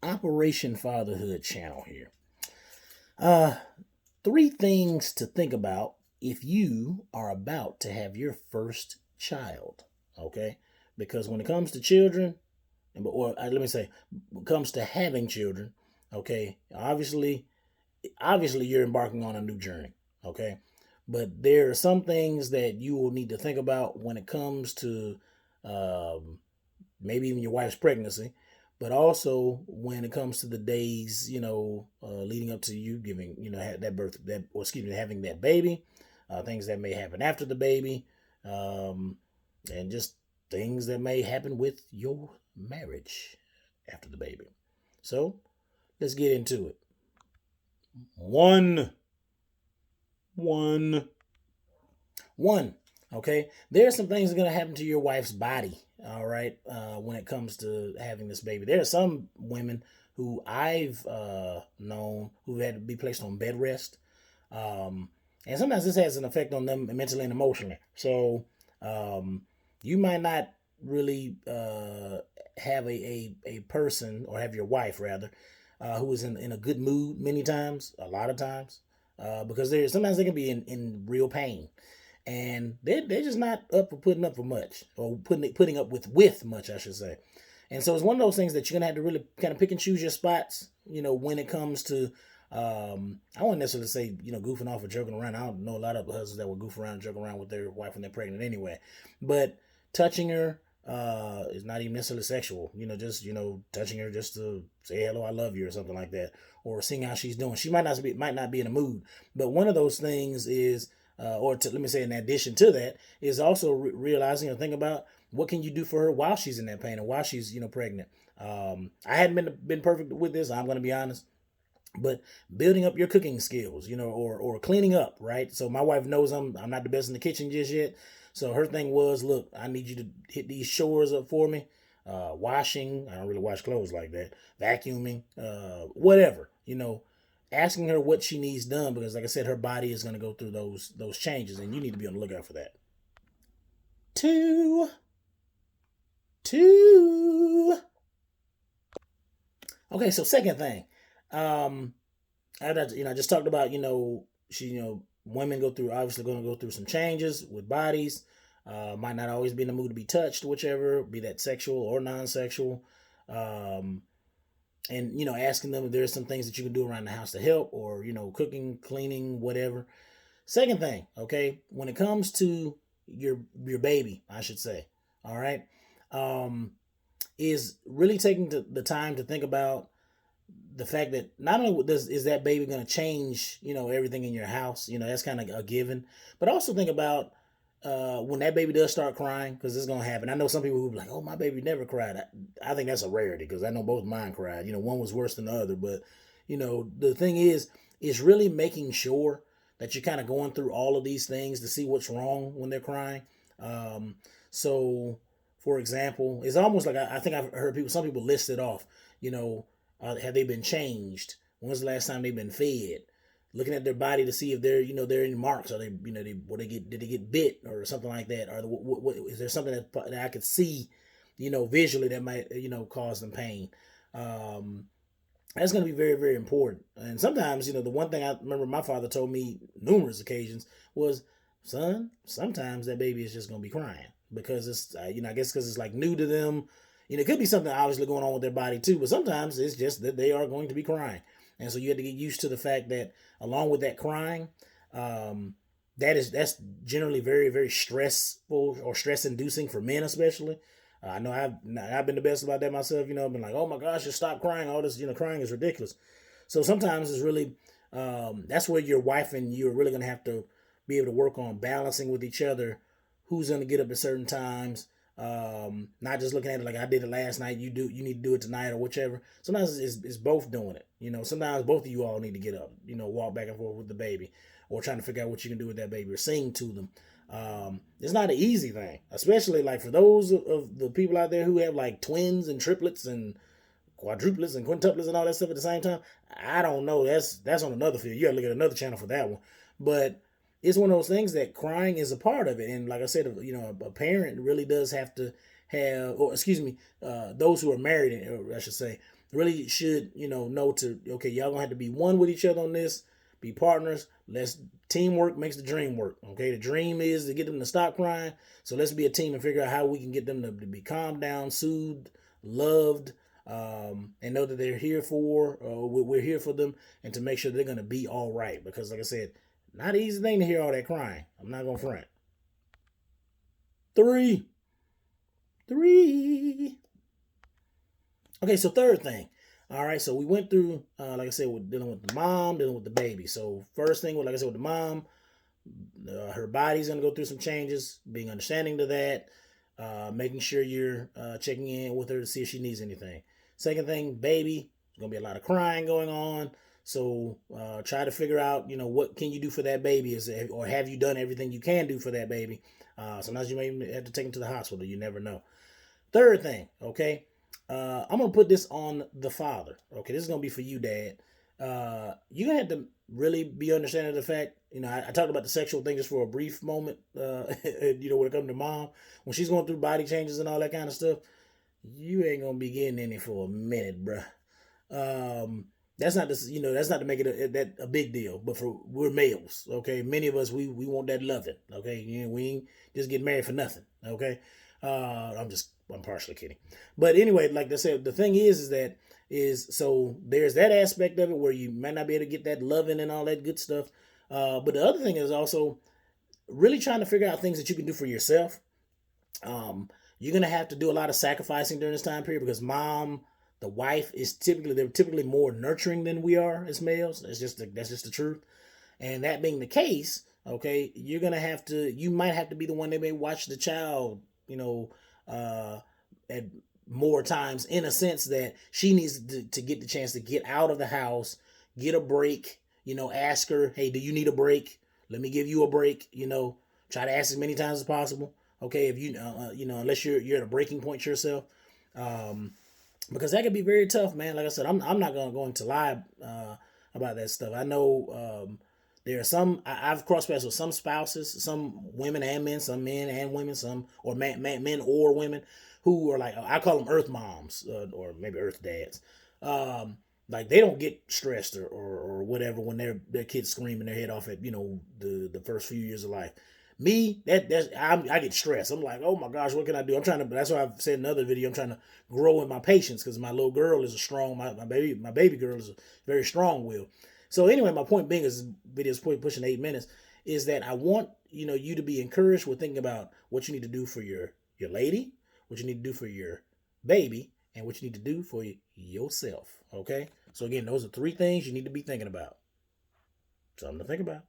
Operation Fatherhood channel here. Uh, Three things to think about if you are about to have your first child. Okay, because when it comes to children, or let me say, when it comes to having children, okay, obviously you're embarking on a new journey. Okay, but there are some things that you will need to think about when it comes to um, maybe even your wife's pregnancy, but also when it comes to the days, leading up to you giving, that birth, or excuse me, having that baby, things that may happen after the baby, um, and just things that may happen with your marriage after the baby. So let's get into it. One, one, one. Okay, there are some things that are going to happen to your wife's body. All right, when it comes to having this baby, there are some women who I've known who had to be placed on bed rest, um, and sometimes this has an effect on them mentally and emotionally. So um, you might not really have a person, or have your wife rather, who is in a good mood many times, a lot of times, because sometimes they can be in real pain, and they're just not up for putting up for much, or putting up with much, I should say. And so it's one of those things that you're gonna have to really kind of pick and choose your spots, when it comes to. I won't necessarily say goofing off or joking around. I don't know a lot of husbands that will goof around and joke around with their wife when they're pregnant anyway. But touching her is not even necessarily sexual. Just touching her just to say hello, I love you, or something like that, or seeing how she's doing. She might not be in a mood, but one of those things is let me say, in addition to that, is also realizing or thinking about what can you do for her while she's in that pain and while she's pregnant. I hadn't been perfect with this. I'm going to be honest, but building up your cooking skills, or cleaning up, right? So my wife knows I'm not the best in the kitchen just yet. So her thing was, look, I need you to hit these chores up for me. Washing, I don't really wash clothes like that. Vacuuming, whatever, asking her what she needs done, because like I said, her body is going to go through those changes, and you need to be on the lookout for that. Two, two. Okay, so second thing, um, I just talked about women go through, obviously going to go through some changes with bodies. Might not always be in the mood to be touched, whichever, be that sexual or non-sexual. Um, and asking them if there's some things that you can do around the house to help, or cooking, cleaning, whatever. Second thing, okay, when it comes to your baby, I should say, all right, um, is really taking the time to think about the fact that not only is that baby going to change, everything in your house, that's kind of a given, but also think about when that baby does start crying, because it's going to happen. I know some people who be like, oh, my baby never cried. I think that's a rarity, because I know both mine cried. One was worse than the other, but the thing is really making sure that you're kind of going through all of these things to see what's wrong when they're crying. Um, so, for example, it's almost like I think I've heard some people list it off. You know, have they been changed? When's the last time they've been fed? Looking at their body to see if they're any marks. Are they did they get bit or something like that? Or is there something that I could see, visually, that might cause them pain? Um, that's going to be very, very important. And sometimes, the one thing I remember my father told me numerous occasions was, son, sometimes that baby is just going to be crying, because it's, I guess because it's like new to them. It could be something obviously going on with their body too, but sometimes it's just that they are going to be crying. And so you have to get used to the fact that along with that crying, um, that's generally very, very stressful, or stress inducing for men, especially. I know I've been the best about that myself. I've been like, oh my gosh, just stop crying. All this, crying is ridiculous. So sometimes it's really, that's where your wife and you are really going to have to be able to work on balancing with each other. Who's going to get up at certain times? Not just looking at it like, I did it last night, you need to do it tonight, or whichever. Sometimes it's both doing it. Sometimes both of you all need to get up, walk back and forth with the baby, or trying to figure out what you can do with that baby, or sing to them. It's not an easy thing, especially like for those of the people out there who have like twins and triplets and quadruplets and quintuplets and all that stuff at the same time. I don't know. That's on another field. You got to look at another channel for that one. But it's one of those things that crying is a part of it. And like I said, a parent really does have to have, or excuse me, those who are married, or I should say, really should, know to, okay, y'all gonna have to be one with each other on this, be partners. Let's Teamwork makes the dream work. Okay, the dream is to get them to stop crying. So let's be a team and figure out how we can get them to be calmed down, soothed, loved, and know that they're here for, we're here for them, and to make sure they're gonna be all right. Because, like I said, not an easy thing to hear all that crying. I'm not gonna front. Three. Okay, so third thing. All right, so we went through, like I said, we're dealing with the mom, dealing with the baby. So first thing, like I said, with the mom, her body's gonna go through some changes. Being understanding to that, making sure you're checking in with her to see if she needs anything. Second thing, baby, there's gonna be a lot of crying going on. So try to figure out, what can you do for that baby, or have you done everything you can do for that baby? Sometimes you may have to take him to the hospital. You never know. Third thing, okay, I'm gonna put this on the father. Okay, this is gonna be for you, Dad. You're gonna have to really be understanding of the fact. I talked about the sexual thing just for a brief moment. When it comes to mom, when she's going through body changes and all that kind of stuff, you ain't gonna be getting any for a minute, bruh. That's not that's not to make it that a big deal, but we're males, okay. Many of us we want that loving, okay. We ain't just get married for nothing, okay. I'm partially kidding, but anyway, like I said, the thing is so there's that aspect of it where you might not be able to get that loving and all that good stuff. But the other thing is also really trying to figure out things that you can do for yourself. You're gonna have to do a lot of sacrificing during this time period because the wife they're typically more nurturing than we are as males. That's just the truth. And that being the case, okay, you might have to be the one that may watch the child, at more times, in a sense that she needs to get the chance to get out of the house, get a break, ask her, hey, do you need a break? Let me give you a break, try to ask as many times as possible. Okay, if unless you're at a breaking point yourself, because that could be very tough, man. Like I said, I'm not gonna go into lie about that stuff. I know there are some. I've crossed paths with some spouses, some women and men, some men and women, some or men or women who are like, I call them Earth moms or maybe Earth dads. Like they don't get stressed or whatever when their kids screaming their head off at the first few years of life. Me, I get stressed. I'm like, oh my gosh, what can I do? I'm trying to. That's why I've said in another video. I'm trying to grow in my patience because my little girl is a strong. My baby girl is a very strong will. So anyway, my point being is video's pushing 8 minutes. Is that I want you to be encouraged with thinking about what you need to do for your lady, what you need to do for your baby, and what you need to do for yourself. Okay. So again, those are 3 things you need to be thinking about. Something to think about.